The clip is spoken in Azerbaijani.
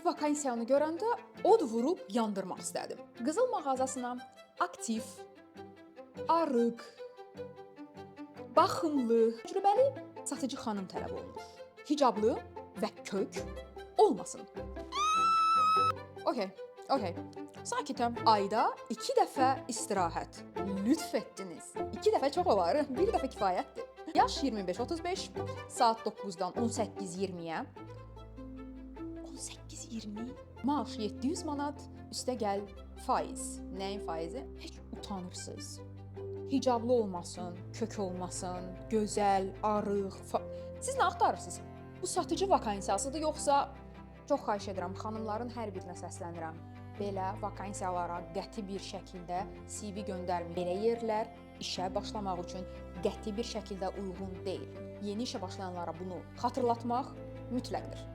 vakansiyanı görəndə od vurub yandırmaq istədim. Qızıl mağazasına aktiv, arıq, baxımlı, təcrübəli satıcı xanım tələb olunur. Hicablı və kök olmasın. Okey. Sakitəm. Ayda 2 dəfə istirahət. Lütf etdiniz. 2 dəfə çox olar, 1 dəfə kifayətdir. Yaş 25-35, saat 9-dan 18:20-yə. 18:20? Maaş 700 manat, üstə gəl faiz. Nəyin faizi? Heç utanırsınız. Hicablı olmasın, kök olmasın, gözəl, arıq. Siz nə axtarırsınız? Bu satıcı vakansiyasıdır yoxsa? Çox xahiş edirəm, xanımların hər birinə səslənirəm. Belə vakansiyalara qəti bir şəkildə CV göndərməyin. Belə yerlər işə başlamaq üçün qəti bir şəkildə uyğun deyil. Yeni işə başlayanlara bunu xatırlatmaq mütləqdir.